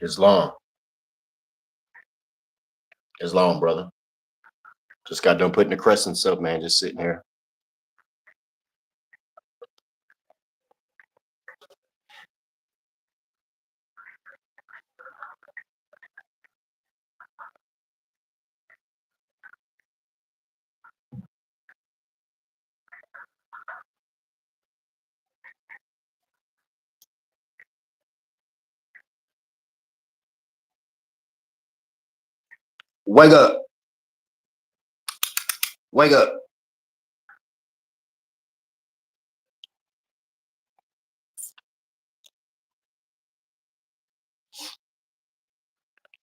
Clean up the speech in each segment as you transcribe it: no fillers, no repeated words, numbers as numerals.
Islam. Islam, brother. Just got done putting the crescents up, man. Just sitting here. Wake up. Wake up.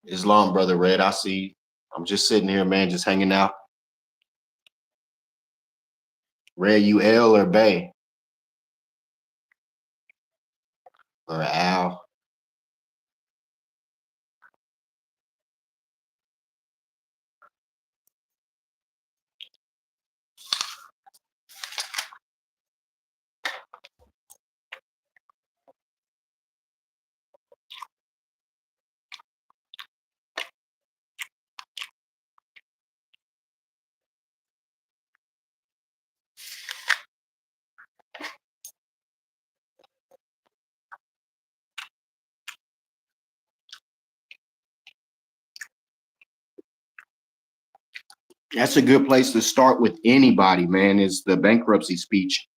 Islam, brother Red. I see you. I'm just sitting here, man, just hanging out. Red, you L or Bay? Or Al? That's a good place to start with anybody, man, is the bankruptcy speech.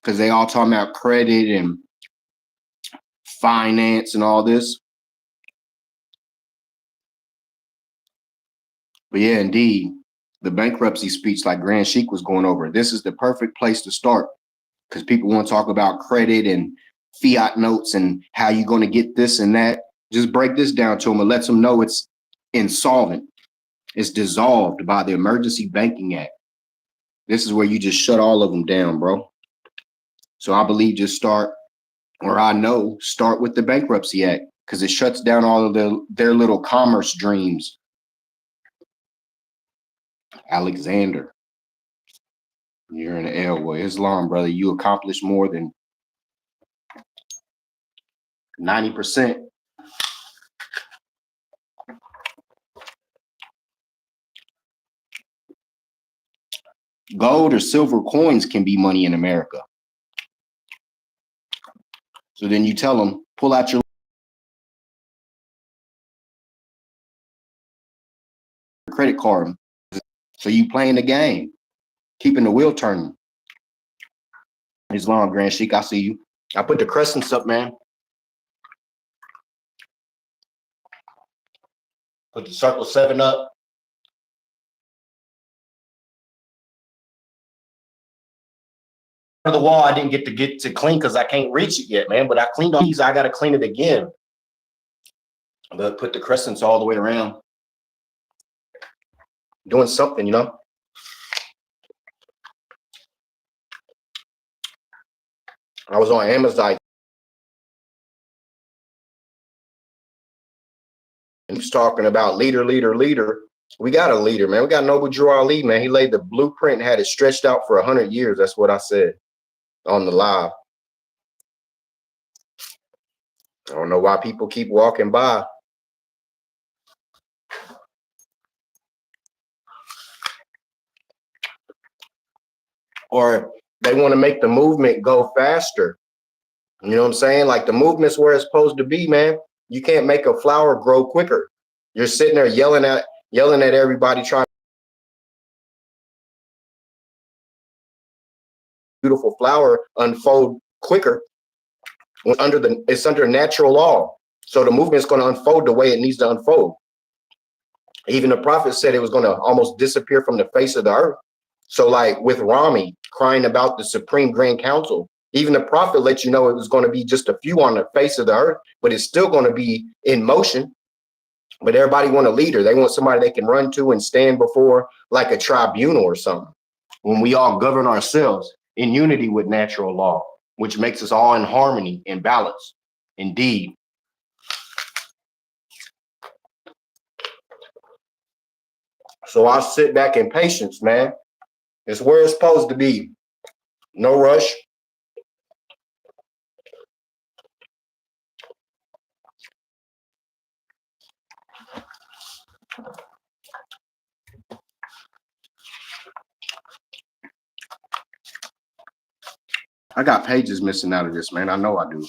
Because they all talking about credit and finance and all this. But yeah, indeed, the bankruptcy speech, like Grand Sheik was going over, this is the perfect place to start because people want to talk about credit and fiat notes and how you're going to get this and that. Just break this down to them and let them know it's insolvent. It's dissolved by the Emergency Banking Act. This is where you just shut all of them down, bro. So I believe just start, or I know, start with the Bankruptcy Act because it shuts down all of their little commerce dreams. Alexander, you're in the L. Well, Islam, brother, you accomplished more than 90%. Gold or silver coins can be money in America. So then you tell them, pull out your credit card. So you playing the game, keeping the wheel turning. Islam, Grand Sheik, I see you. I put the crescents up, man. Put the circle 7 up. The wall I didn't get to clean because I can't reach it yet, man. But I cleaned all these. I got to clean it again. But put the crescents all the way around. Doing something, you know. I was on Amazon. And he's talking about leader. We got a leader, man. We got Noble Drew Ali, man. He laid the blueprint and had it stretched out for 100 years. That's what I said on the live. I don't know why people keep walking by. Or they want to make the movement go faster. You know what I'm saying? Like the movement's where it's supposed to be, man. You can't make a flower grow quicker. You're sitting there yelling at everybody trying beautiful flower unfold quicker when it's under natural law. So the movement's going to unfold the way it needs to unfold. Even the prophet said it was going to almost disappear from the face of the earth. So like with Rami crying about the Supreme Grand Council, even the prophet let you know it was going to be just a few on the face of the earth, but it's still going to be in motion. But everybody want a leader. They want somebody they can run to and stand before like a tribunal or something. When we all govern ourselves in unity with natural law. which makes us all in harmony and balance. Indeed. So I'll sit back in patience, man. It's where it's supposed to be. No rush. I got pages missing out of this, man. I know I do.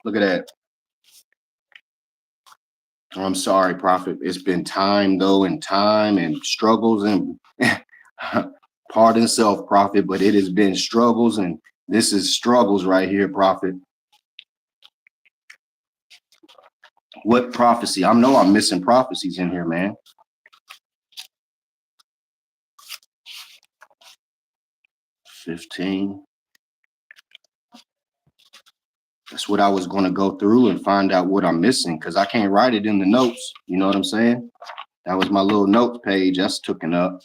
Look at that. I'm sorry, Prophet. It's been time, though, and time and struggles and pardon self, Prophet, but it has been struggles, and this is struggles right here, Prophet. What prophecy? I know I'm missing prophecies in here, man. $15. That's what I was going to go through and find out what I'm missing, because I can't write it in the notes. You know what I'm saying? That was my little notes page. That's taken up.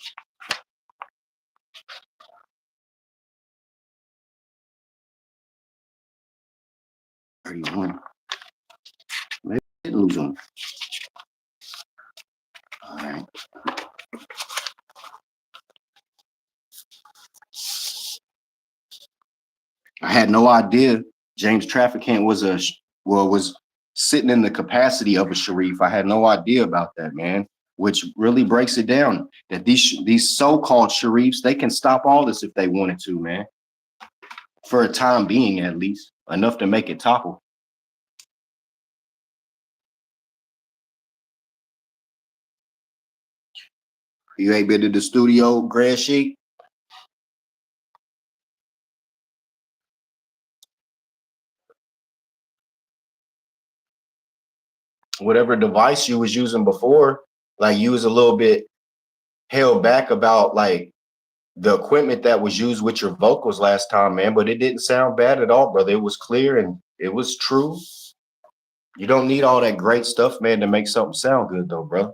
Maybe I didn't lose them. All right. I had no idea James Trafficant was was sitting in the capacity of a Sharif. I had no idea about that, man, which really breaks it down that these so-called Sharifs, they can stop all this if they wanted to, man, for a time being, at least enough to make it topple. You ain't been to the studio, Grand Sheik? Whatever device you was using before, like you was a little bit held back about like the equipment that was used with your vocals last time, man, but it didn't sound bad at all, brother. It was clear and it was true. You don't need all that great stuff, man, to make something sound good though, bro.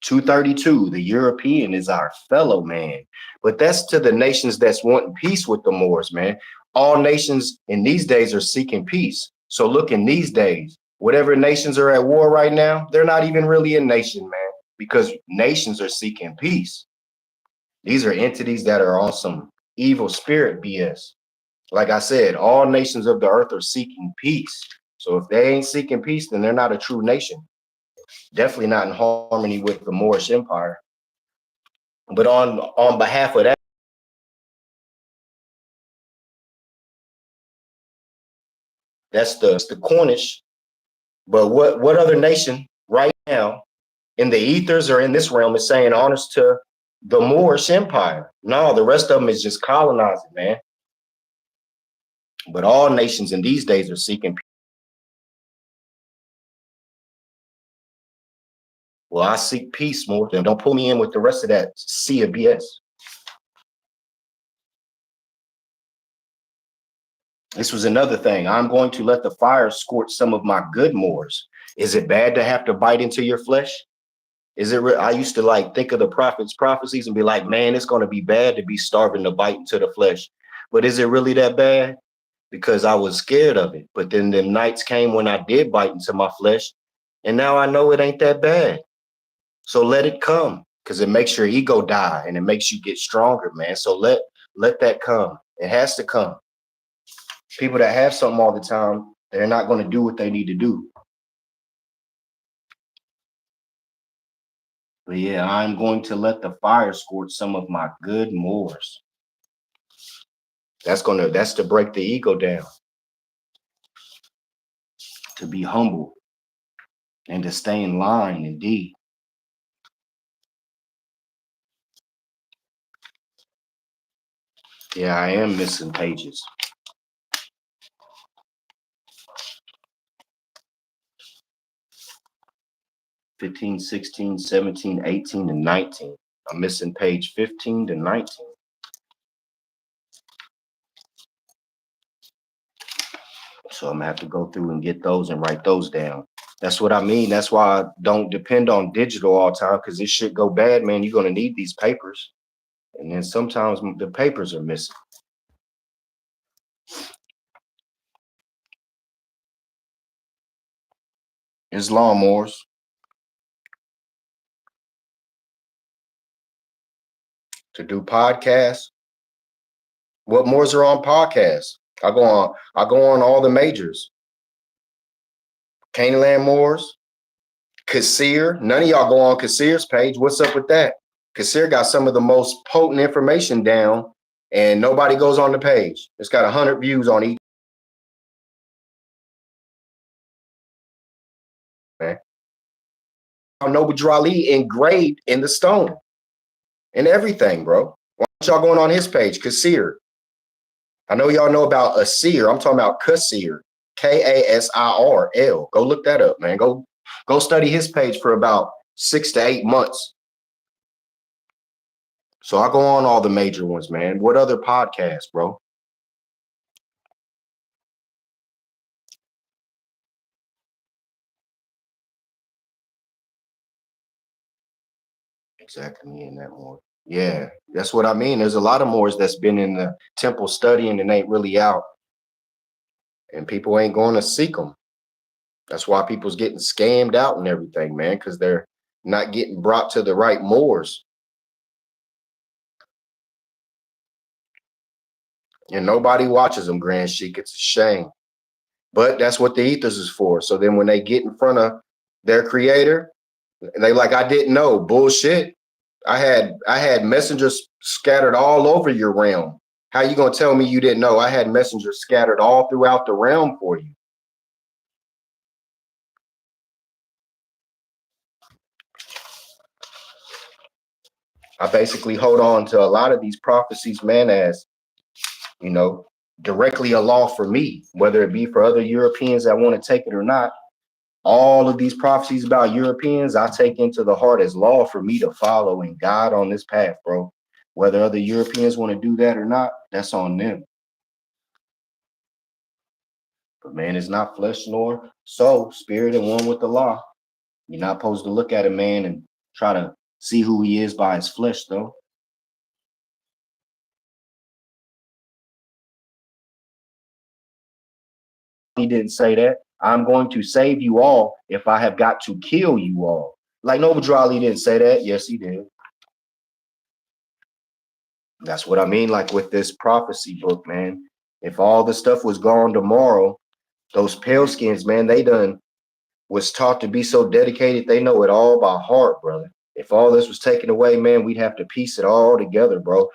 $232, the European is our fellow man. But that's to the nations that's wanting peace with the Moors, man. All nations in these days are seeking peace. So look, in these days, whatever nations are at war right now, they're not even really a nation, man, because nations are seeking peace. These are entities that are on some evil spirit BS. Like I said, all nations of the earth are seeking peace. So if they ain't seeking peace, then they're not a true nation. Definitely not in harmony with the Moorish Empire. But on behalf of that, that's the Cornish. But what other nation right now in the ethers or in this realm is saying honors to the Moorish Empire? No, the rest of them is just colonizing, man. But all nations in these days are seeking peace. Well, I seek peace more than don't pull me in with the rest of that sea of BS. This was another thing. I'm going to let the fire scorch some of my good Moors. Is it bad to have to bite into your flesh? Is it? I used to like think of the prophets' prophecies and be like, man, it's going to be bad to be starving to bite into the flesh. But is it really that bad? Because I was scared of it. But then the nights came when I did bite into my flesh, and now I know it ain't that bad. So let it come, because it makes your ego die and it makes you get stronger, man. So let that come. It has to come. People that have something all the time, they're not going to do what they need to do. But yeah, I'm going to let the fire scorch some of my good Moors. That's to break the ego down, to be humble, and to stay in line indeed. Yeah, I am missing pages. 15, 16, 17, 18, and 19. I'm missing page 15 to 19. So I'm gonna have to go through and get those and write those down. That's what I mean. That's why I don't depend on digital all the time, because this shit go bad, man. You're gonna need these papers. And then sometimes the papers are missing. It's lawnmowers. To do podcasts. What mores are on podcasts? I go on all the majors. Candyland Moors, Kassir. None of y'all go on Kassir's page. What's up with that? Kassir got some of the most potent information down, and nobody goes on the page. It's got 100 views on each. Man. Noble Drali engraved in the stone and everything, bro. Why aren't y'all going on his page? Kassir. I know y'all know about Asir. I'm talking about Kassir. Kasirl. Go look that up, man. Go study his page for about 6 to 8 months. So I go on all the major ones, man. What other podcasts, bro? Exactly, me in that one. Yeah, that's what I mean. There's a lot of Moors that's been in the temple studying and ain't really out, and people ain't going to seek them. That's why people's getting scammed out and everything, man, because they're not getting brought to the right Moors. And nobody watches them, Grand Sheik. It's a shame. But that's what the ethers is for. So then when they get in front of their creator, they like, I didn't know. Bullshit. I had messengers scattered all over your realm. How you gonna tell me you didn't know? I had messengers scattered all throughout the realm for you. I basically hold on to a lot of these prophecies, man, as you know, directly a law for me, whether it be for other Europeans that want to take it or not. All of these prophecies about Europeans, I take into the heart as law for me to follow and guide on this path, bro. Whether other Europeans want to do that or not, that's on them. But man, it's not flesh nor soul, spirit, and one with the law. You're not supposed to look at a man and try to see who he is by his flesh, though. He didn't say that. I'm going to save you all if I have got to kill you all. Like Noble Drali didn't say that. Yes, he did. That's what I mean. Like with this prophecy book, man. If all the stuff was gone tomorrow, those pale skins, man, they done was taught to be so dedicated, they know it all by heart, brother. If all this was taken away, man, we'd have to piece it all together, bro.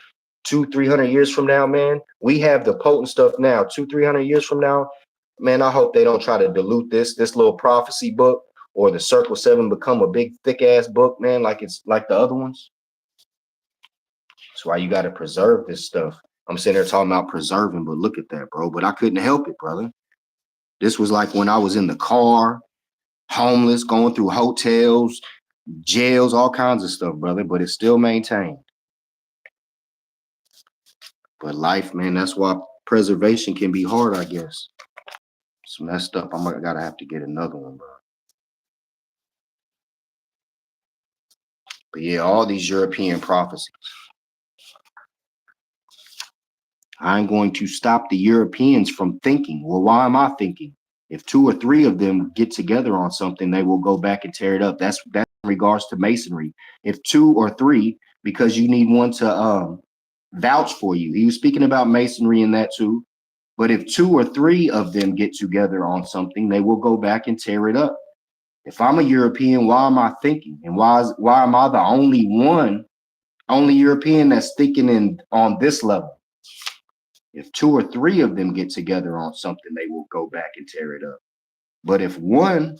200-300 years from now, man, we have the potent stuff now. 200-300 years from now, man, I hope they don't try to dilute this little prophecy book or the Circle Seven become a big thick ass book, man, like it's like the other ones. That's why you got to preserve this stuff. I'm sitting there talking about preserving, but look at that, bro. But I couldn't help it, brother. This was like when I was in the car, homeless, going through hotels, jails, all kinds of stuff, brother. But it's still maintained. But life, man, that's why preservation can be hard, I guess. It's messed up. Gotta have to get another one, bro. But yeah, all these European prophecies. I'm going to stop the Europeans from thinking. Well, why am I thinking? If 2 or 3 of them get together on something, they will go back and tear it up. That's in regards to masonry. If 2 or 3, because you need one to vouch for you. He was speaking about masonry in that too. But if 2 or 3 of them get together on something, they will go back and tear it up. If I'm a European, why am I thinking? And why am I the only European that's thinking on this level? If 2 or 3 of them get together on something, they will go back and tear it up. But if one,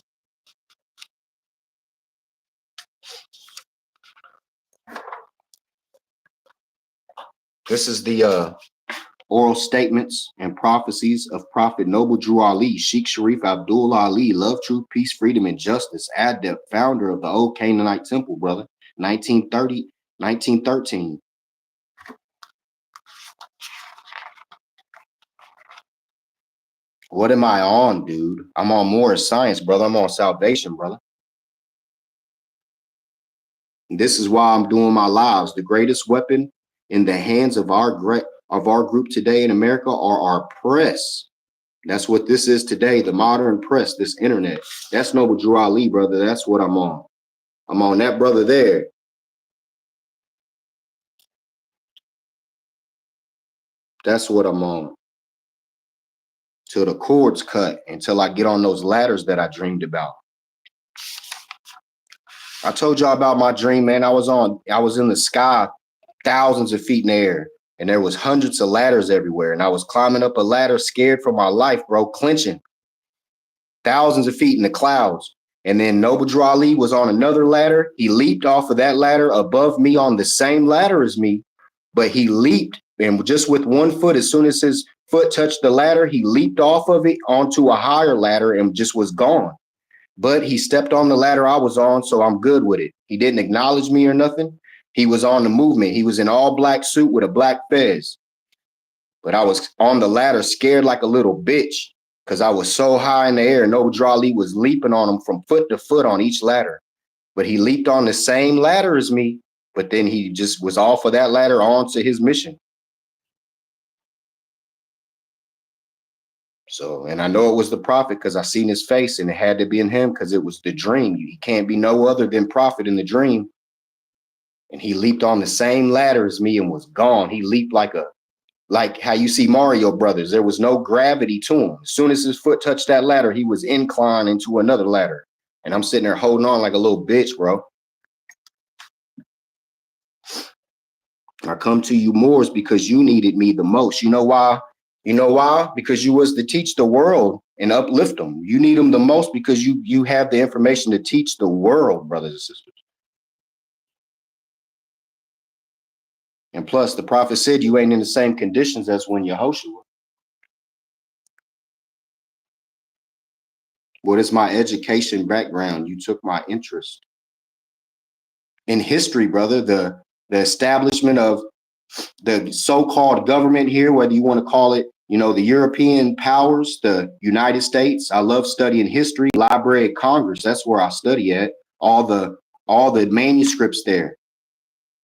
this is the oral statements and prophecies of Prophet Noble Drew Ali, Sheikh Sharif Abdul Ali, Love, Truth, Peace, Freedom, and Justice, Adept, founder of the Old Canaanite Temple, brother, 1930, 1913. What am I on, dude? I'm on more science, brother. I'm on salvation, brother. And this is why I'm doing my lives. The greatest weapon in the hands of our group today in America are our press. That's what this is today, the modern press, this internet. That's Noble Drew Ali, brother. That's what I'm on. I'm on that brother there. That's what I'm on. Till the cords cut, until I get on those ladders that I dreamed about. I told y'all about my dream, man. I was in the sky, thousands of feet in the air, and there was hundreds of ladders everywhere. And I was climbing up a ladder, scared for my life, bro, clenching. Thousands of feet in the clouds. And then Noble Drew Ali was on another ladder. He leaped off of that ladder above me on the same ladder as me, but he leaped, and just with one foot, as soon as his foot touched the ladder, he leaped off of it onto a higher ladder and just was gone. But he stepped on the ladder I was on, so I'm good with it. He didn't acknowledge me or nothing. He was on the movement. He was in all black suit with a black fez. But I was on the ladder scared like a little bitch because I was so high in the air. Noble Drew Ali was leaping on him from foot to foot on each ladder. But he leaped on the same ladder as me, but then he just was off of that ladder on to his mission. So, and I know it was the prophet because I seen his face, and it had to be in him because it was the dream. He can't be no other than prophet in the dream. And he leaped on the same ladder as me and was gone. He leaped like how you see Mario Brothers. There was no gravity to him. As soon as his foot touched that ladder, he was inclined into another ladder. And I'm sitting there holding on like a little bitch, bro. I come to you Moors because you needed me the most. You know why? You know why? Because you was to teach the world and uplift them. You need them the most because you have the information to teach the world, brothers and sisters. And plus, the prophet said you ain't in the same conditions as when Yehoshua. What is my education background? You took my interest. In history, brother, the establishment of the so-called government here, whether you want to call it, the European powers, the United States. I love studying history. Library of Congress, that's where I study at. All the manuscripts there,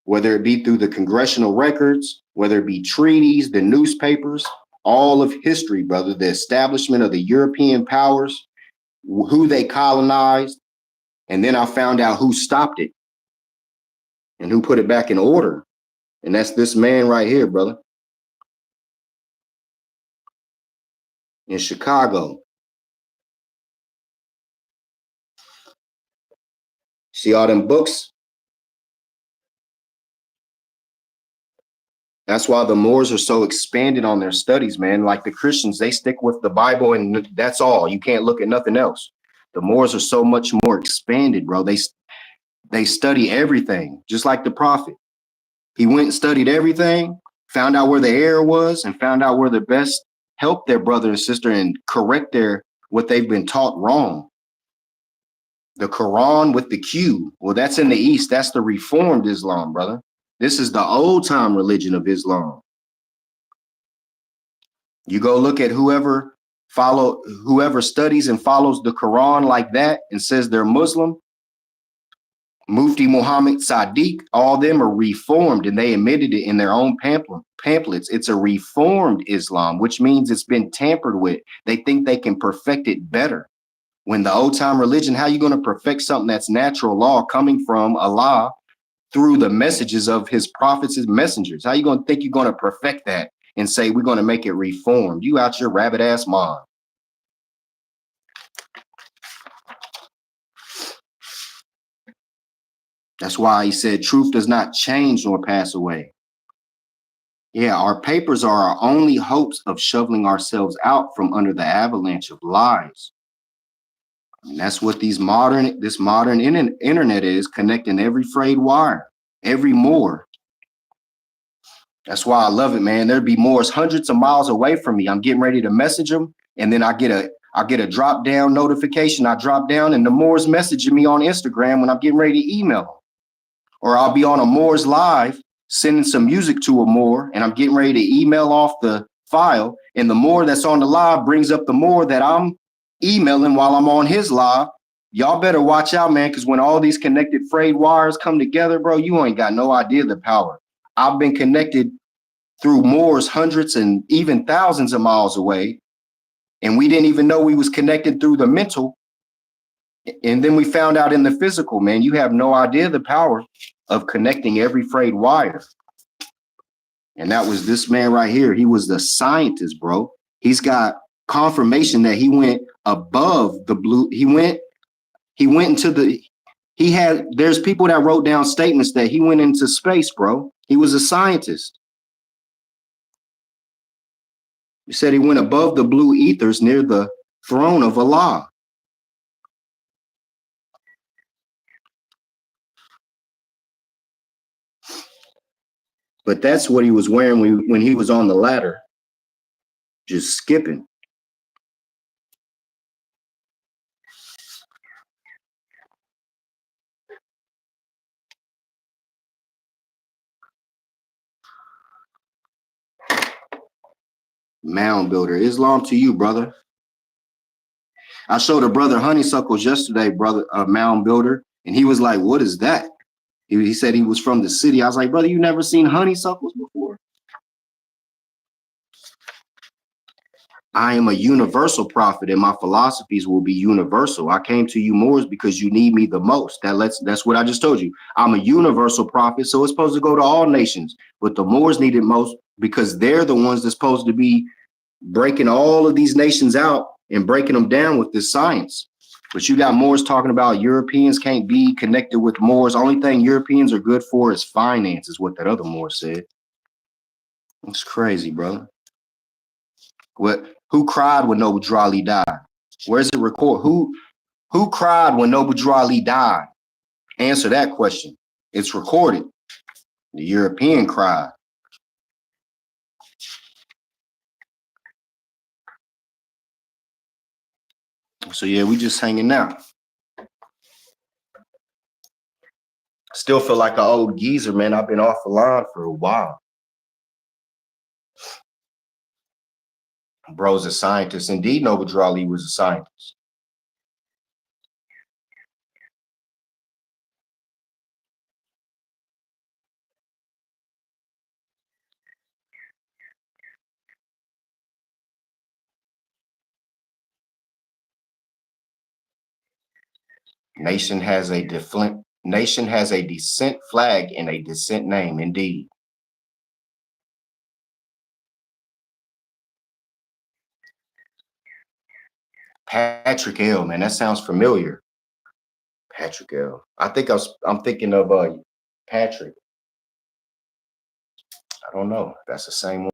whether it be through the congressional records, whether it be treaties, the newspapers, all of history, brother, the establishment of the European powers, who they colonized, and then I found out who stopped it and who put it back in order. And that's this man right here, brother. In Chicago. See all them books? That's why the Moors are so expanded on their studies, man. Like the Christians, they stick with the Bible and that's all. You can't look at nothing else. The Moors are so much more expanded, bro. They study everything, just like the prophet. He went and studied everything, found out where the error was, and found out where the best help their brother and sister and correct what they've been taught wrong. The Quran with the Q, well, that's in the East. That's the Reformed Islam, brother. This is the old time religion of Islam. You go look at whoever studies and follows the Quran like that and says they're Muslim, Mufti Muhammad Sadiq, all of them are reformed, and they admitted it in their own pamphlets. It's a reformed Islam, which means it's been tampered with. They think they can perfect it better. When the old time religion, how are you going to perfect something that's natural law coming from Allah through the messages of his prophets, his messengers? How are you going to think you're going to perfect that and say we're going to make it reformed? You out your rabbit ass mind. That's why he said truth does not change nor pass away. Yeah, our papers are our only hopes of shoveling ourselves out from under the avalanche of lies. And that's what this modern internet is, connecting every frayed wire, every Moor. That's why I love it, man. There'd be Moors hundreds of miles away from me. I'm getting ready to message them, and then I get a drop down notification. I drop down, and the Moors messaging me on Instagram when I'm getting ready to email them. Or I'll be on a Moors live sending some music to a Moor, and I'm getting ready to email off the file, and the Moor that's on the live brings up the Moor that I'm emailing while I'm on his live. Y'all better watch out, man, because when all these connected frayed wires come together, bro, you ain't got no idea the power. I've been connected through Moors hundreds and even thousands of miles away, and we didn't even know we was connected through the mental. And then we found out in the physical, man, you have no idea the power of connecting every frayed wire. And that was this man right here. He was the scientist, bro. He's got confirmation that he went above the blue. He went into the, there's people that wrote down statements that he went into space, bro. He was a scientist. He said he went above the blue ethers near the throne of Allah. But that's what he was wearing when he was on the ladder, just skipping. Mound builder, Islam to you, brother. I showed a brother honeysuckles yesterday, brother, a mound builder, and he was like, "What is that?" He said he was from the city. I was like, "Brother, you never seen honeysuckles before?" I am a universal prophet, and my philosophies will be universal. I came to you Moors because you need me the most. That's what I just told you. I'm a universal prophet, so it's supposed to go to all nations, but the Moors need it most because they're the ones that's supposed to be breaking all of these nations out and breaking them down with this science. But you got Moors talking about Europeans can't be connected with Moors. Only thing Europeans are good for is finance, is what that other Moor said. It's crazy, brother. Who cried when Noble Drew Ali died? Where's it record? Who cried when Noble Drew Ali died? Answer that question. It's recorded. The European cried. So yeah, we just hanging out. Still feel like an old geezer, man. I've been off the line for a while. Bro's a scientist. Indeed, Noble Drew Ali was a scientist. Nation has a descent flag and a descent name, indeed. Patrick L, man, that sounds familiar. Patrick L. I'm thinking of Patrick. I don't know. That's the same one.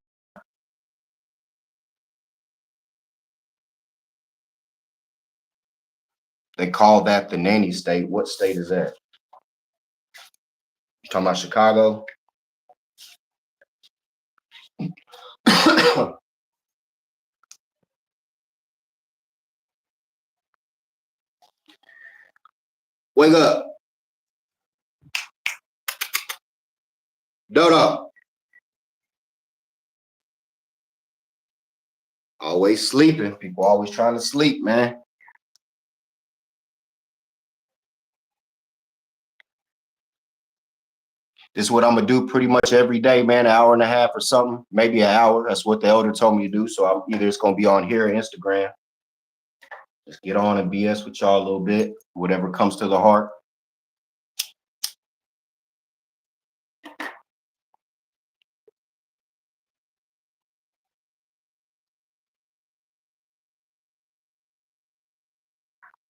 They call that the nanny state. What state is that? You talking about Chicago? Wake up. Dodo. Always sleeping. People always trying to sleep, man. This is what I'm gonna do pretty much every day, man. An hour and a half or something, maybe an hour. That's what the elder told me to do. So I'm either it's gonna be on here or Instagram. Just get on and BS with y'all a little bit, whatever comes to the heart.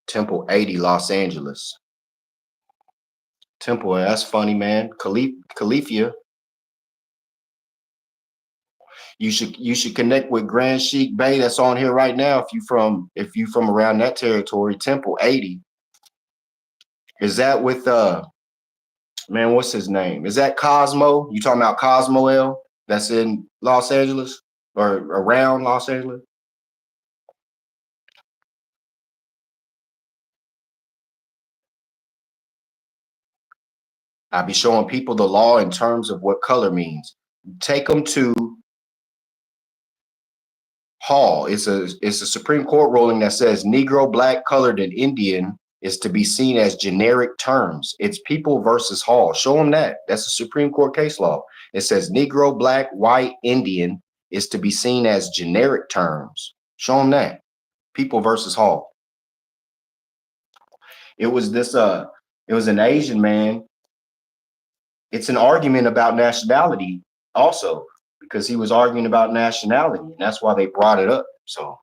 Temple 80, Los Angeles. Temple, that's funny, man. Califia. You should connect with Grand Sheik Bay that's on here right now. If you from around that territory, Temple 80. Is that with man, what's his name? Is that Cosmo? You talking about Cosmo L? that's in Los Angeles or around Los Angeles? I be showing people the law in terms of what color means. Take them to Hall. It's a Supreme Court ruling that says Negro, Black, Colored, and Indian is to be seen as generic terms. It's People versus Hall. Show them that. That's a Supreme Court case law. It says Negro, Black, White, Indian is to be seen as generic terms. Show them that. People versus Hall. It was this it was an Asian man. It's an argument about nationality also, because he was arguing about nationality, and that's why they brought it up. So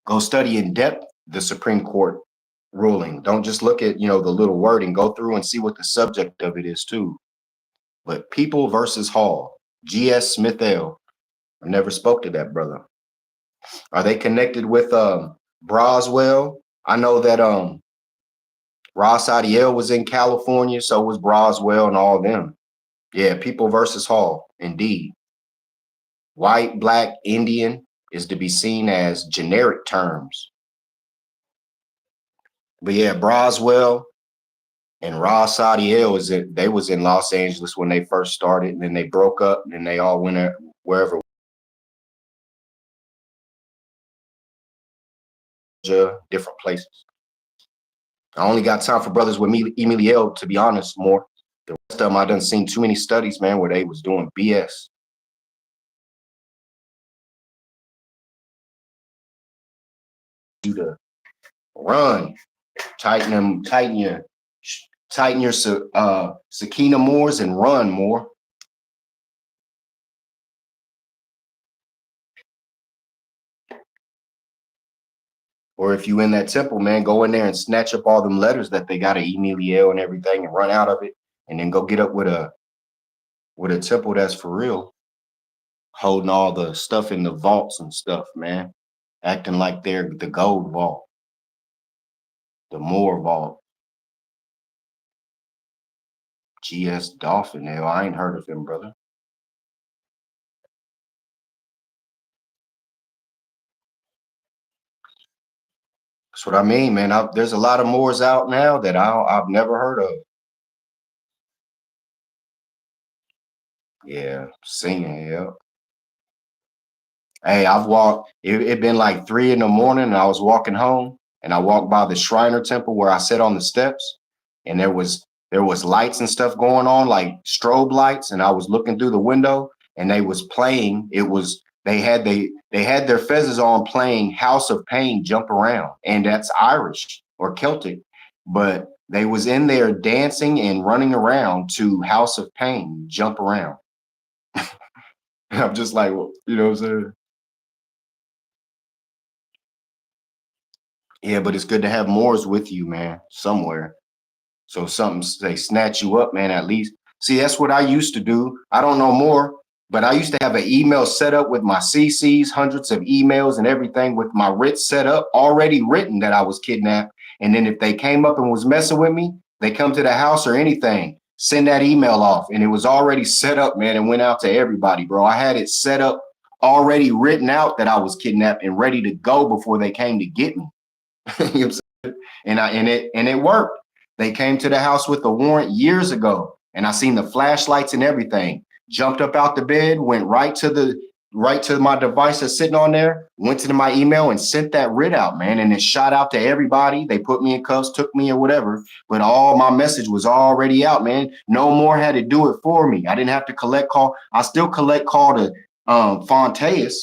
go study in depth the Supreme Court ruling. Don't just look at, the little wording. Go through and see what the subject of it is too. But People versus Hall, G.S. Smith L. I never spoke to that brother. Are they connected with Broswell? I know that Ross Adiel was in California, so was Broswell and all of them. Yeah, People versus Hall, indeed. White, Black, Indian is to be seen as generic terms. But yeah, Broswell and Ross Adiel they was in Los Angeles when they first started, and then they broke up, and they all went wherever, different places. I only got time for brothers with me, Emilio, to be honest, more. The rest of them, I done seen too many studies, man, where they was doing BS. You to run, tighten your Sakina Moors and run more. Or if you in that temple, man, go in there and snatch up all them letters that they got at Emilio and everything and run out of it, and then go get up with a temple that's for real, holding all the stuff in the vaults and stuff, man. Acting like they're the gold vault, the Moore vault. GS Dolphin. Hell, I ain't heard of him, brother. That's what I mean, man. There's a lot of Moors out now that I've never heard of. Yeah, singing, yeah. Hey, I've walked, it been like 3 in the morning and I was walking home and I walked by the Shriner Temple where I sat on the steps, and there was lights and stuff going on, like strobe lights, and I was looking through the window and they was playing. They had their fezzes on playing House of Pain Jump Around, and that's Irish or Celtic, but they was in there dancing and running around to House of Pain Jump Around. I'm just like, well, you know what I'm saying? Yeah, but it's good to have Moors with you, man, somewhere. So something they snatch you up, man, at least. See, that's what I used to do. I don't know more, but I used to have an email set up with my CCs, hundreds of emails and everything with my writ set up, already written that I was kidnapped. And then if they came up and was messing with me, they come to the house or anything, send that email off. And it was already set up, man, and went out to everybody, bro. I had it set up, already written out that I was kidnapped and ready to go before they came to get me. You know what I'm saying? And it worked. They came to the house with a warrant years ago, and I seen the flashlights and everything. Jumped up out the bed, went right to my device that's sitting on there, went to my email and sent that writ out, man. And it shot out to everybody. They put me in cuffs, took me or whatever, but all my message was already out, man. No more had to do it for me. I didn't have to collect call. I still collect call to Fonteas,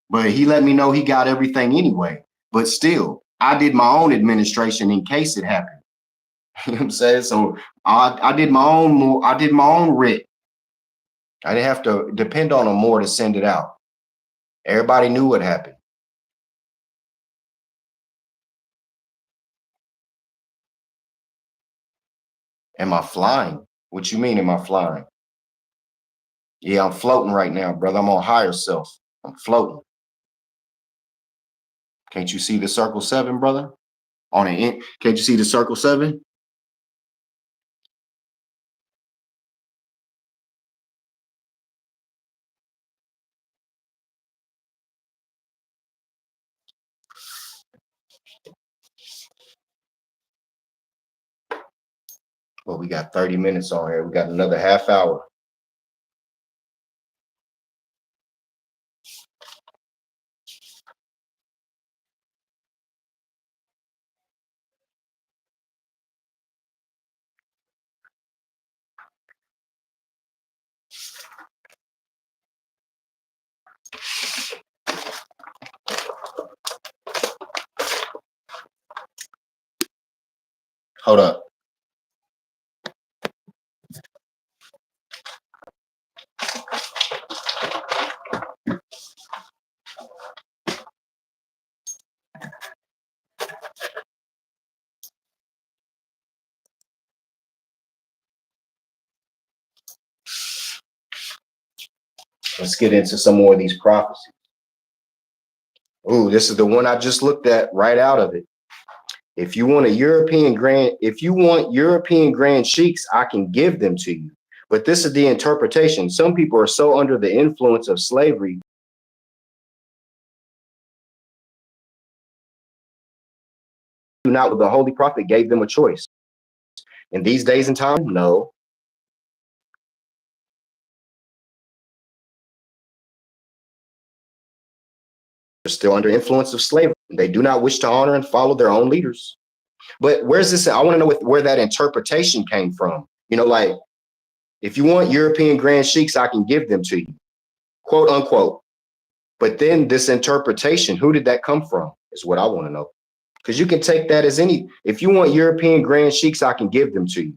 but he let me know he got everything anyway. But still, I did my own administration in case it happened. You know what I'm saying? So I did my own writ. I didn't have to depend on them more to send it out. Everybody knew what happened. Am I flying? What you mean, am I flying? Yeah, I'm floating right now, brother. I'm on higher self. I'm floating. Can't you see the circle 7, brother? Can't you see the circle 7? Well, we got 30 minutes on here. We got another half hour. Hold up. Let's get into some more of these prophecies. Ooh, this is the one I just looked at right out of it. If you want European grand sheiks, I can give them to you. But this is the interpretation. Some people are so under the influence of slavery. Not the Holy Prophet gave them a choice. In these days and time, no. They're still under influence of slavery. They do not wish to honor and follow their own leaders. But where's this? I want to know where that interpretation came from. You know, like, if you want European grand sheiks, I can give them to you, quote unquote. But then this interpretation, who did that come from? Is what I want to know. Because you can take that as any. If you want European grand sheiks, I can give them to you.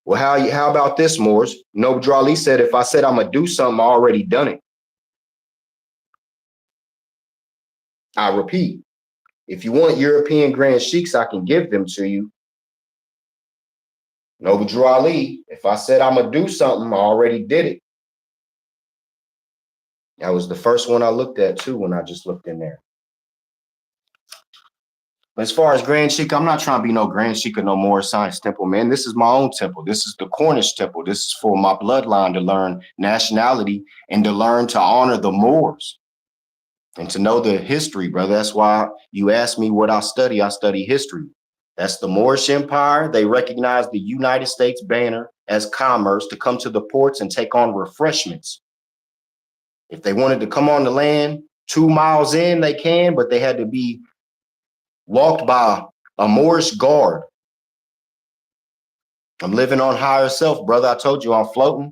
Well, how about this, Moors? Noble Drew Ali said, if I said I'm gonna do something, I already done it. I repeat, if you want European grand sheiks, I can give them to you. Noble Drew Ali, if I said I'm gonna do something, I already did it. That was the first one I looked at too when I just looked in there. But as far as Grand Sheik, I'm not trying to be no Grand Sheik or no Moorish Science Temple, man. This is my own temple. This is the Cornish temple. This is for my bloodline to learn nationality and to learn to honor the Moors and to know the history, brother. That's why you asked me what I study history. That's the Moorish Empire. They recognize the United States banner as commerce to come to the ports and take on refreshments. If they wanted to come on the land 2 miles in, they can, but they had to be walked by a Moorish guard. I'm living on higher self, brother. I told you I'm floating.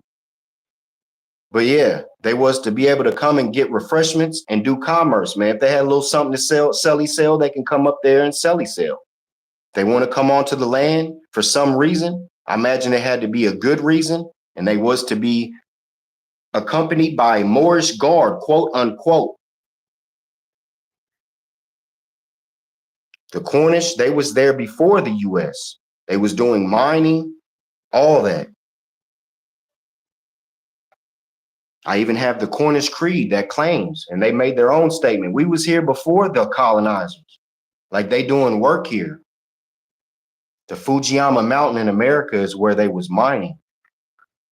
But yeah, they was to be able to come and get refreshments and do commerce, man. If they had a little something to sell, they can come up there and sell. If they want to come onto the land for some reason, I imagine it had to be a good reason, and they was to be accompanied by a Moorish guard, quote unquote. The Cornish, they was there before the U.S. They was doing mining, all that. I even have the Cornish Creed that claims, and they made their own statement. We was here before the colonizers, like they doing work here. The Fujiyama Mountain in America is where they was mining.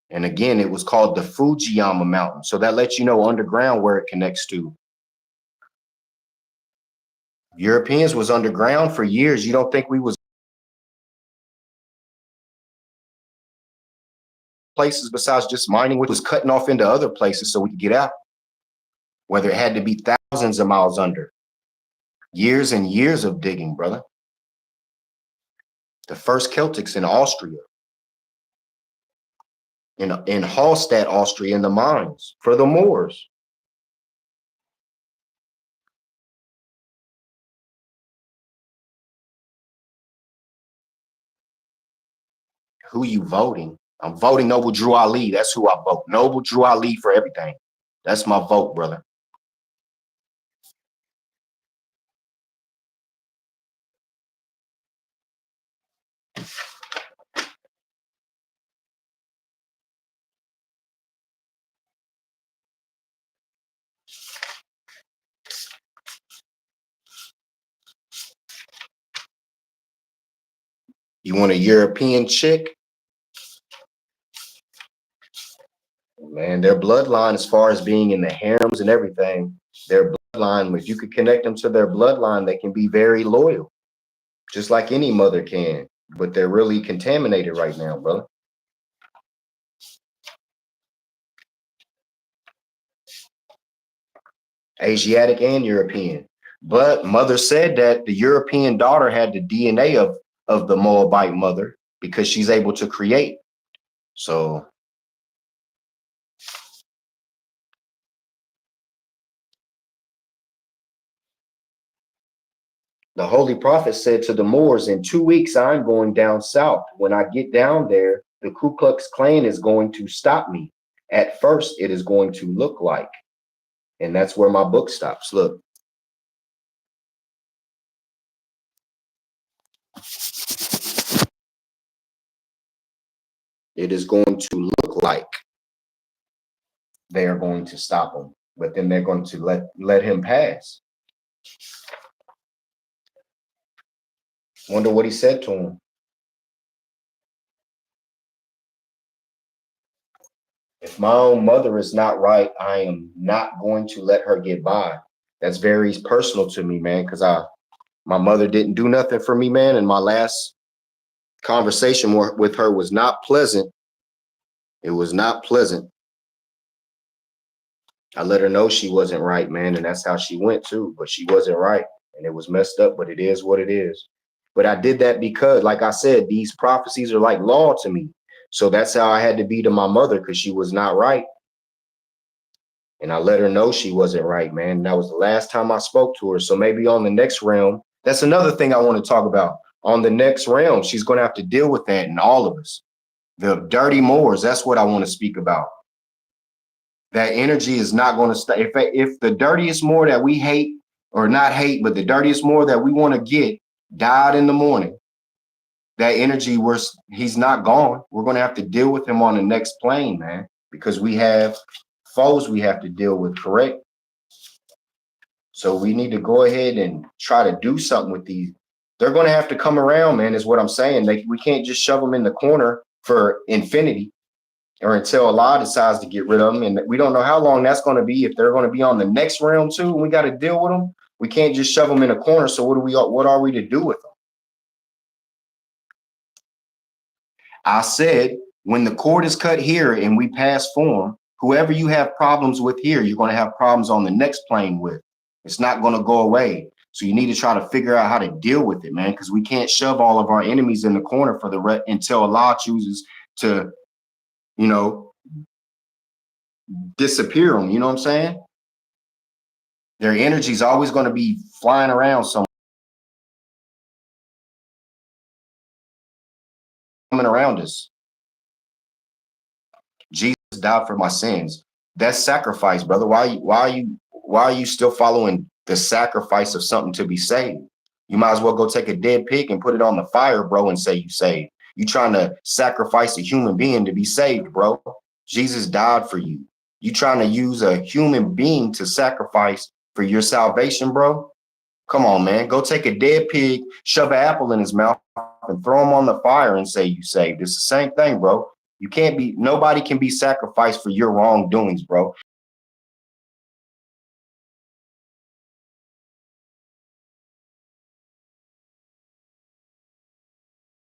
And again, it was called the Fujiyama Mountain. So that lets you know underground where it connects to. Europeans was underground for years. You don't think we was places besides just mining, which was cutting off into other places so we could get out? Whether it had to be thousands of miles under. Years and years of digging, brother. The first Celtics in Austria. In Hallstatt, Austria, in the mines for the Moors. Who you voting? I'm voting Noble Drew Ali. That's who I vote. Noble Drew Ali for everything. That's my vote, brother. You want a European chick? Man, their bloodline, as far as being in the harems and everything, their bloodline, if you could connect them to their bloodline, they can be very loyal, just like any mother can. but they're really contaminated right now, brother. Asiatic and European. But mother said that the European daughter had the DNA of the Moabite mother because she's able to create. So the Holy Prophet said to the Moors, in 2 weeks, I'm going down south. When I get down there, the Ku Klux Klan is going to stop me. At first, it is going to look like, and that's where my book stops. Look, it is going to look like they are going to stop him, but then they're going to let him pass. Wonder what he said to him. If my own mother is not right, I am not going to let her get by. That's very personal to me, man, because my mother didn't do nothing for me, man, and my last conversation with her was not pleasant. It was not pleasant. I let her know she wasn't right, man, and that's how she went too. But she wasn't right, and it was messed up. But it is what it is. But I did that because, like I said, these prophecies are like law to me. So that's how I had to be to my mother, because she was not right. And I let her know she wasn't right, man. And that was the last time I spoke to her. So maybe on the next realm, that's another thing I want to talk about. On the next realm, she's going to have to deal with that, and all of us. The dirty Moors, that's what I want to speak about. That energy is not going to stay. If the dirtiest Moor that we hate, or not hate, but the dirtiest Moor that we want to get died in the morning, that energy, he's not gone. We're going to have to deal with him on the next plane, man, because we have foes we have to deal with, correct? So we need to go ahead and try to do something with these. They're going to have to come around, man, is what I'm saying. We can't just shove them in the corner for infinity, or until Allah decides to get rid of them. And we don't know how long that's going to be. If they're going to be on the next realm too, we got to deal with them. We can't just shove them in a corner. So what are we to do with them? I said, when the cord is cut here and we pass form, whoever you have problems with here, you're going to have problems on the next plane with. It's not going to go away. So you need to try to figure out how to deal with it, man, because we can't shove all of our enemies in the corner for until Allah chooses to, disappear them. You know what I'm saying? Their energy is always going to be flying around somewhere, coming around us. Jesus died for my sins. That's sacrifice, brother. Why are you still following the sacrifice of something to be saved? You might as well go take a dead pig and put it on the fire, bro, and say you saved. You trying to sacrifice a human being to be saved, bro. Jesus died for you. You trying to use a human being to sacrifice for your salvation, bro? Come on, man. Go take a dead pig, shove an apple in his mouth, and throw him on the fire and say you saved. It's the same thing, bro. Nobody can be sacrificed for your wrongdoings, bro.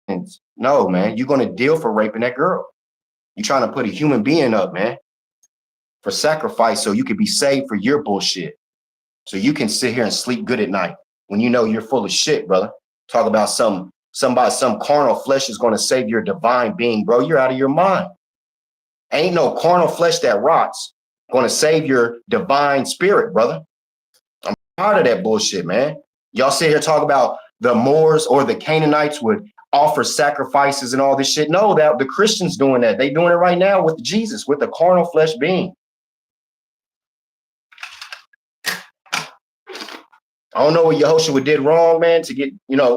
And no, man, you're going to deal for raping that girl. You're trying to put a human being up, man, for sacrifice so you could be saved for your bullshit. So you can sit here and sleep good at night when you know you're full of shit, brother. Talk about some carnal flesh is going to save your divine being, bro. You're out of your mind. Ain't no carnal flesh that rots going to save your divine spirit, brother. I'm tired of that bullshit, man. Y'all sit here talk about the Moors or the Canaanites would offer sacrifices and all this shit. No, that the Christians doing that. They doing it right now with Jesus, with the carnal flesh being. I don't know what Yehoshua did wrong, man, to get,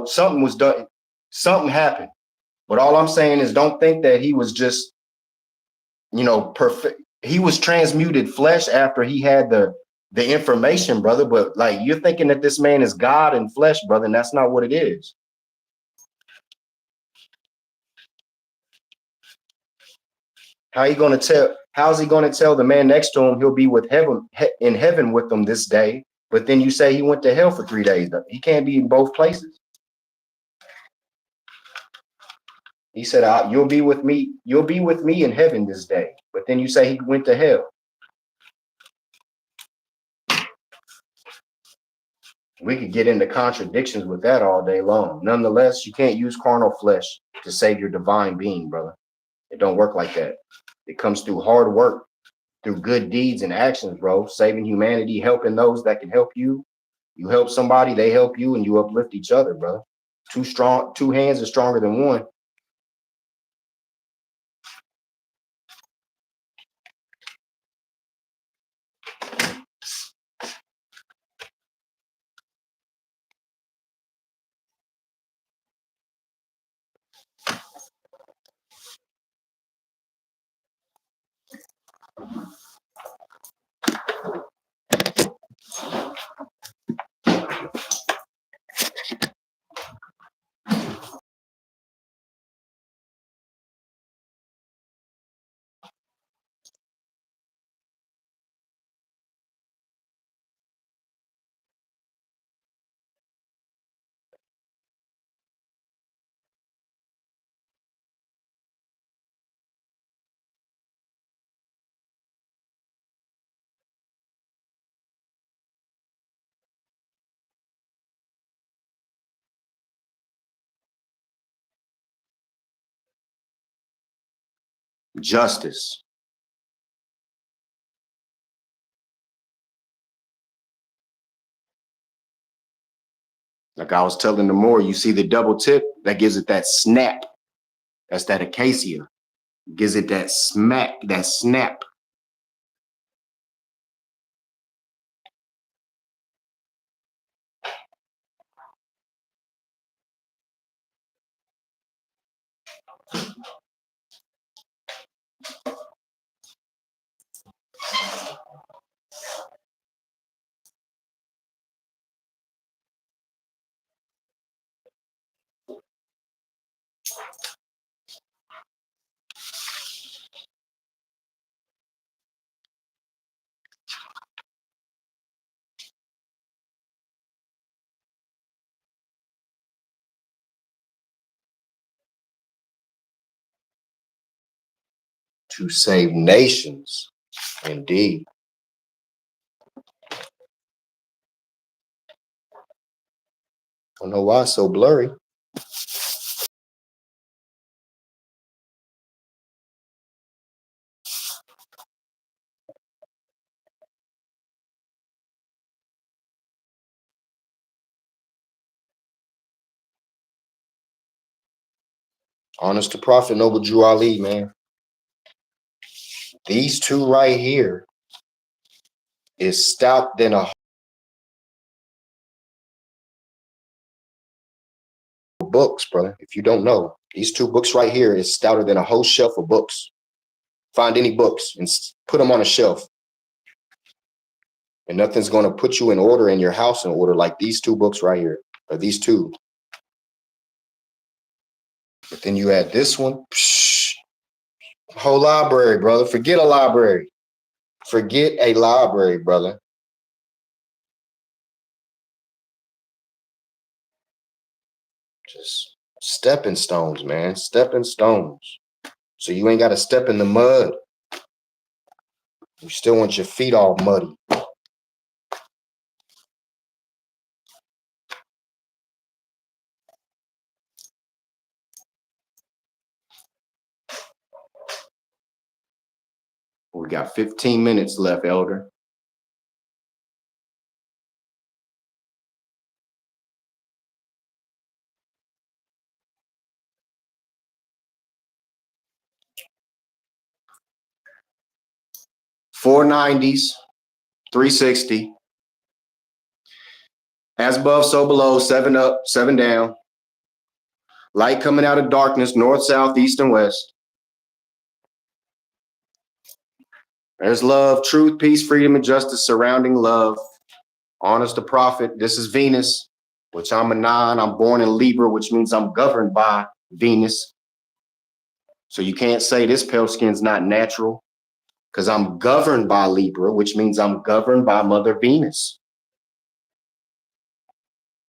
something was done. Something happened. But all I'm saying is don't think that he was just, perfect. He was transmuted flesh after he had the information, brother. But like, you're thinking that this man is God in flesh, brother, and that's not what it is. How's he going to tell the man next to him he'll be in heaven with them this day? But then you say he went to hell for 3 days. He can't be in both places. He said, "You'll be with me. You'll be with me in heaven this day." But then you say he went to hell. We could get into contradictions with that all day long. Nonetheless, you can't use carnal flesh to save your divine being, brother. It don't work like that. It comes through hard work, through good deeds and actions, bro. Saving humanity, helping those that can help you. You help somebody, they help you, and you uplift each other, brother. Two hands are stronger than one. Justice. Like I was telling the more, you see the double tip, that gives it that snap. That's that acacia. Gives it that smack, that snap. To save nations. Indeed. I don't know why it's so blurry. Honest to Prophet, Noble Drew Ali, man. These two right here is stout than a books, brother. If you don't know, these two books right here is stouter than a whole shelf of books. Find any books and put them on a shelf. And nothing's going to put you in order in your house in order like these two books right here, or these two. But then you add this one, whole library, brother. Forget a library. Forget a library, brother. Just stepping stones, man. Stepping stones. So you ain't got to step in the mud. You still want your feet all muddy. We got 15 minutes left, Elder. $4.90s, $3.60. As above, so below, 7 up, 7 down. Light coming out of darkness, north, south, east, and west. There's love, truth, peace, freedom, and justice surrounding love. Honest to Prophet. This is Venus, which I'm a 9. I'm born in Libra, which means I'm governed by Venus. So you can't say this pale skin's not natural, because I'm governed by Libra, which means I'm governed by Mother Venus.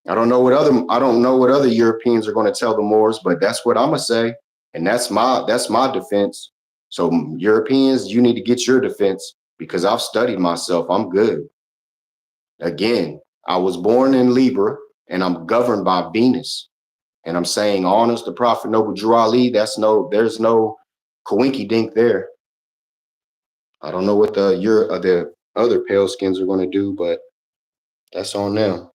I don't know what other Europeans are going to tell the Moors, but that's what I'm gonna say. And that's my defense. So Europeans, you need to get your defense because I've studied myself. I'm good. Again, I was born in Libra and I'm governed by Venus. And I'm saying honors the Prophet Noble Drew Ali. There's no coinky dink there. I don't know what the other pale skins are going to do, but that's on them.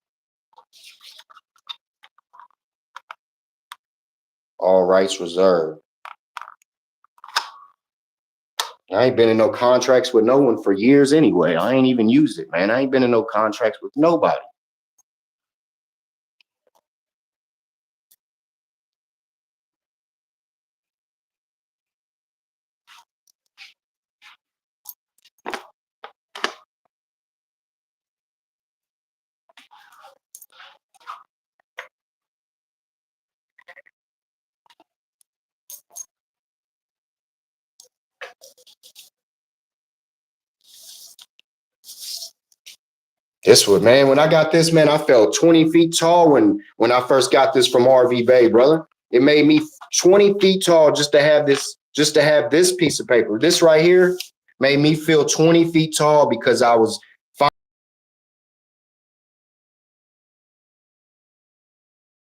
All rights reserved. I ain't been in no contracts with no one for years anyway. I ain't even used it, man. I ain't been in no contracts with nobody. This was, man, when I got this, man, I felt 20 feet tall when I first got this from RV Bay, brother. It made me 20 feet tall just to have this piece of paper. This right here made me feel 20 feet tall because I was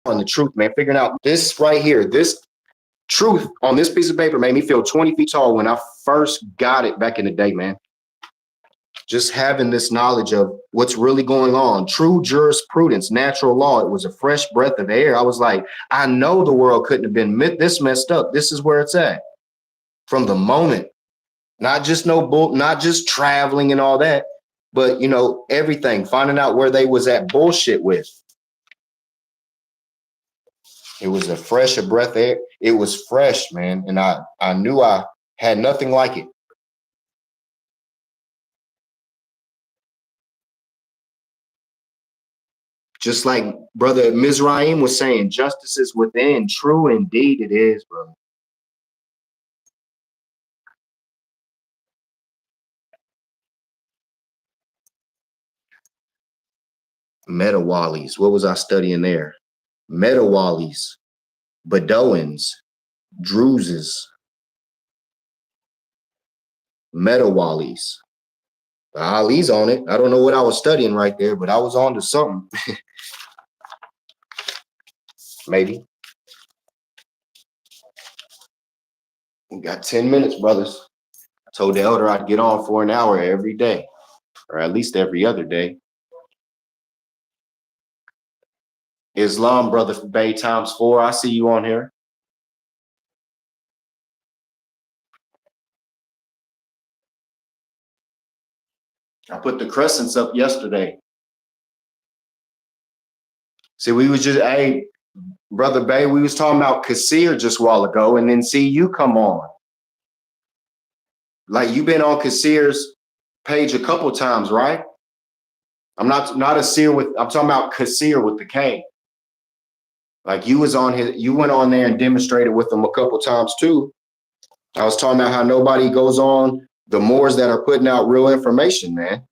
finding the truth, man, figuring out this right here, this truth on this piece of paper made me feel 20 feet tall when I first got it back in the day, man. Just having this knowledge of what's really going on, true jurisprudence, natural law. It was a fresh breath of air. I was like, I know the world couldn't have been this messed up. This is where it's at. From the moment, not just not just traveling and all that, but everything, finding out where they was at bullshit with. It was a breath of air. It was fresh, man. And I knew I had nothing like it. Just like Brother Mizraim was saying, justice is within. True indeed it is, brother. Metawalis. What was I studying there? Metawalis, Bedouins, Druzes, Metawalis. Ali's on it. I don't know what I was studying right there, but I was on to something. Maybe. We got 10 minutes, brothers. I told the elder I'd get on for an hour every day, or at least every other day. Islam, Brother Bay ×4. I see you on here. I put the crescents up yesterday. See, we was just, hey, Brother Bay, we was talking about Kasir just a while ago, and then see you come on. Like you've been on Kasir's page a couple times, right? I'm not a seer with, I'm talking about Kasir with the K. Like you went on there and demonstrated with him a couple times too. I was talking about how nobody goes on the Moors that are putting out real information, man.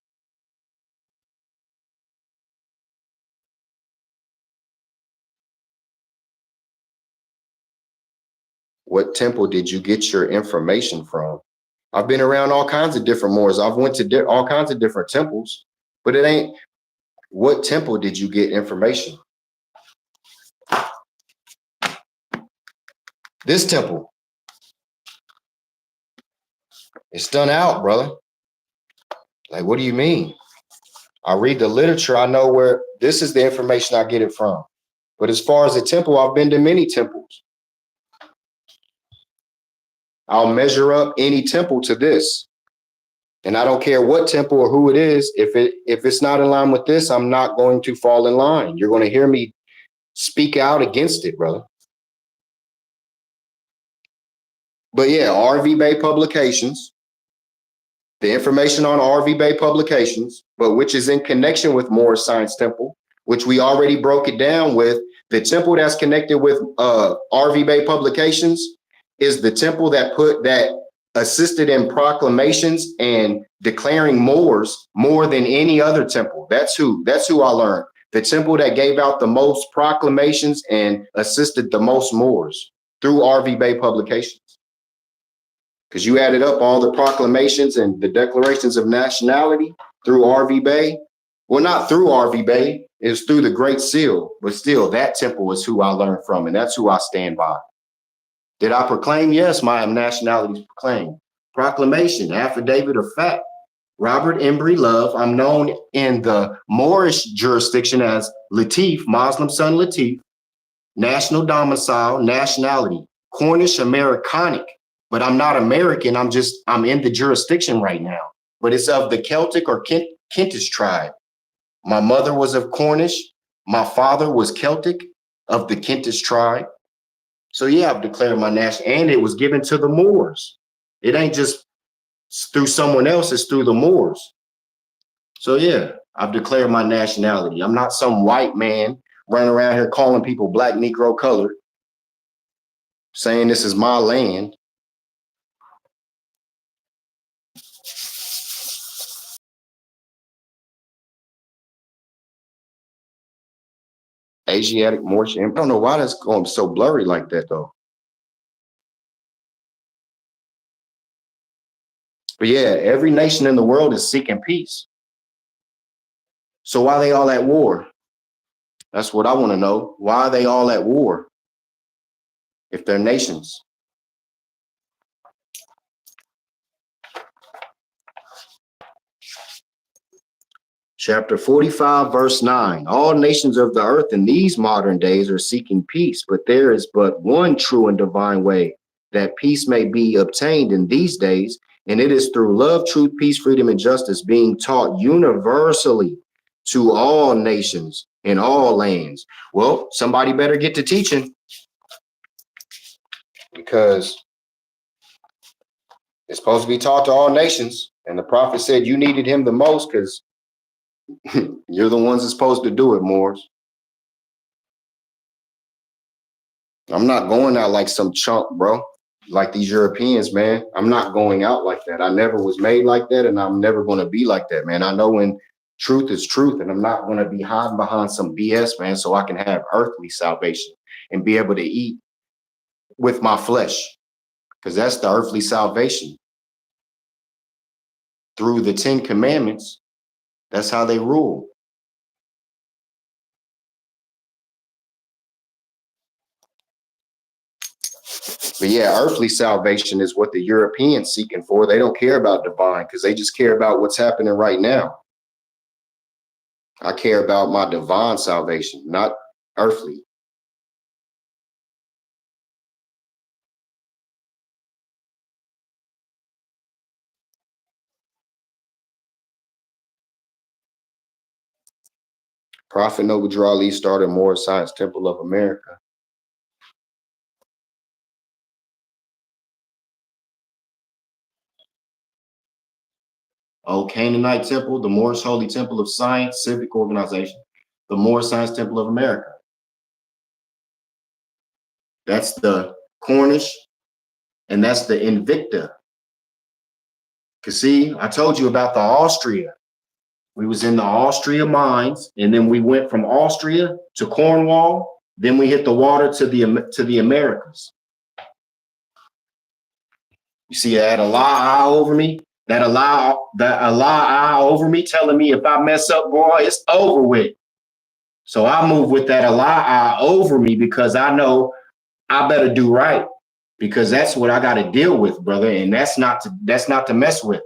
What temple did you get your information from? I've been around all kinds of different Moors. I've went to all kinds of different temples, but it ain't, what temple did you get information? This temple. It's done out, brother. Like, what do you mean? I read the literature. I know where this is the information I get it from. But as far as a temple, I've been to many temples. I'll measure up any temple to this. And I don't care what temple or who it is. If it's not in line with this, I'm not going to fall in line. You're going to hear me speak out against it, brother. But yeah, RV Bay Publications, the information on RV Bay Publications, but which is in connection with Moorish Science Temple, which we already broke it down with. The temple that's connected with RV Bay Publications is the temple that assisted in proclamations and declaring Moors more than any other temple. That's who I learned. The temple that gave out the most proclamations and assisted the most Moors. through RV Bay Publications. Because you added up all the proclamations and the declarations of nationality through RV Bay. Well, not through RV Bay, it's through the Great Seal, but still, that temple is who I learned from, and that's who I stand by. Did I proclaim? Yes, my nationality is proclaimed. Proclamation, affidavit of fact. Robert Embry Love. I'm known in the Moorish jurisdiction as Latif, Muslim son Latif. National domicile, nationality, Cornish Americanic. But I'm not American. I'm in the jurisdiction right now. But it's of the Celtic or Kentish tribe. My mother was of Cornish. My father was Celtic of the Kentish tribe. So yeah, I've declared my national, and it was given to the Moors. It ain't just through someone else, it's through the Moors. So yeah, I've declared my nationality. I'm not some white man running around here calling people black, Negro, colored, saying this is my land. Asiatic, Moorish. I don't know why that's going so blurry like that though. But yeah, every nation in the world is seeking peace. So why are they all at war? That's what I want to know. Why are they all at war if they're nations? Chapter 45, verse 9. All nations of the earth in these modern days are seeking peace, but there is but one true and divine way that peace may be obtained in these days, and it is through love, truth, peace, freedom, and justice being taught universally to all nations in all lands. Well, somebody better get to teaching, because it's supposed to be taught to all nations. And the prophet said you needed him the most because you're the ones that's supposed to do it, Moors. I'm not going out like some chump, bro. Like these Europeans, man. I'm not going out like that. I never was made like that, and I'm never going to be like that, man. I know when truth is truth, and I'm not going to be hiding behind some BS, man, so I can have earthly salvation and be able to eat with my flesh, because that's the earthly salvation. Through the 10 Commandments, that's how they rule. But yeah, earthly salvation is what the Europeans seeking for. They don't care about divine because they just care about what's happening right now. I care about my divine salvation, not earthly. Prophet Noble Drew Ali started Moore Science Temple of America. Old Canaanite Temple, the Moorish Holy Temple of Science, civic organization, the Moore Science Temple of America. That's the Cornish, and that's the Invicta. Cause see, I told you about the Austria. We was in the Austria mines, and then we went from Austria to Cornwall. Then we hit the water to the Americas. You see that Allah over me? That Allah over me, telling me if I mess up, boy, it's over with. So I move with that Allah over me because I know I better do right, because that's what I got to deal with, brother. And that's not to mess with.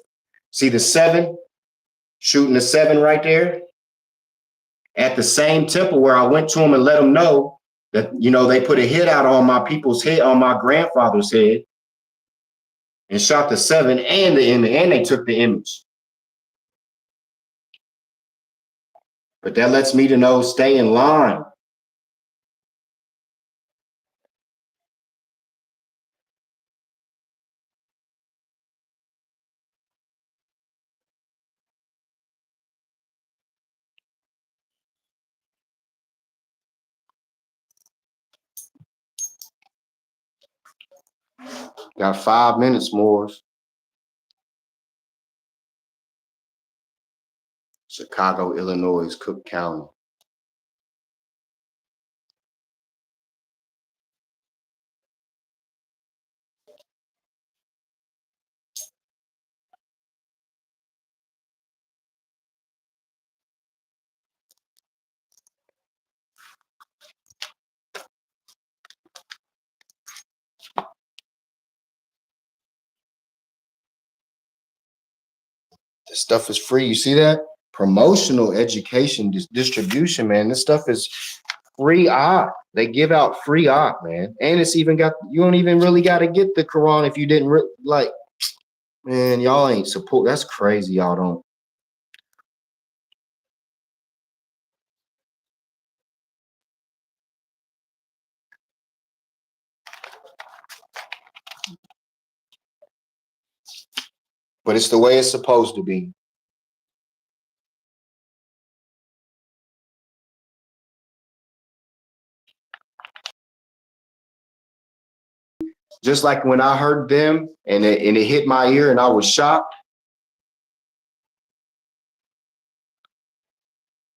See the 7, shooting the 7 right there at the same temple where I went to them and let them know that, you know, they put a hit out on my people's head, on my grandfather's head, and shot the 7 and the image, and they took the image. But that lets me to know, stay in line. Got 5 minutes more. Chicago, Illinois, Cook County. This stuff is free. You see that? Promotional education distribution, man. This stuff is free art. They give out free art, man. And it's even got, you don't even really got to get the Quran if you didn't like, man, y'all ain't support. That's crazy. Y'all don't. But it's the way it's supposed to be. Just like when I heard them and it hit my ear and I was shocked.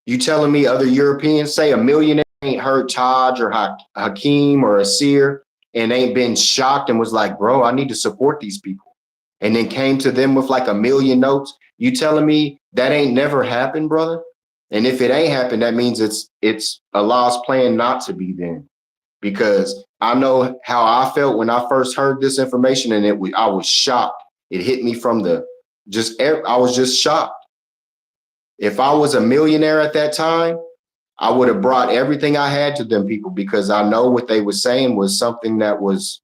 You telling me other Europeans, say a millionaire ain't heard Taj or Hakeem or Asir and ain't been shocked and was like, bro, I need to support these people. And then came to them with like a million notes. You telling me that ain't never happened, brother? And if it ain't happened, that means it's Allah's plan not to be then. Because I know how I felt when I first heard this information, and I was shocked. It hit me from I was just shocked. If I was a millionaire at that time, I would have brought everything I had to them people, because I know what they were saying was something that was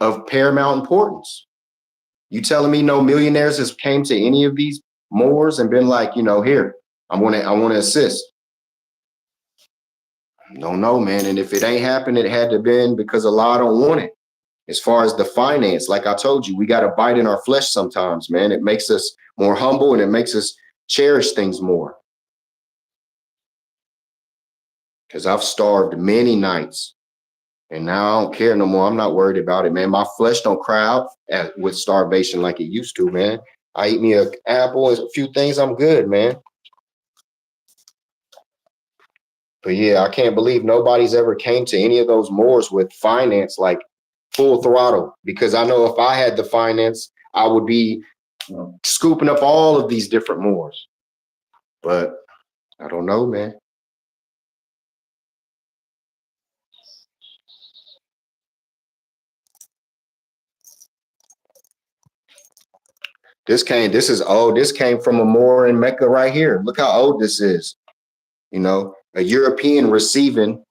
of paramount importance. You telling me no millionaires has came to any of these Moors and been like, here, I want to assist. Don't know, man. And if it ain't happened, it had to been because Allah don't want it. As far as the finance, like I told you, we got to bite in our flesh sometimes, man. It makes us more humble and it makes us cherish things more. Because I've starved many nights and now I don't care no more. I'm not worried about it, man. My flesh don't cry out with starvation like it used to, man. I eat me an apple and a few things, I'm good, man. But yeah, I can't believe nobody's ever came to any of those Moors with finance like full throttle, because I know if I had the finance, I would be scooping up all of these different Moors. But I don't know, man. This is old. This came from a Moor in Mecca right here. Look how old this is. A European receiving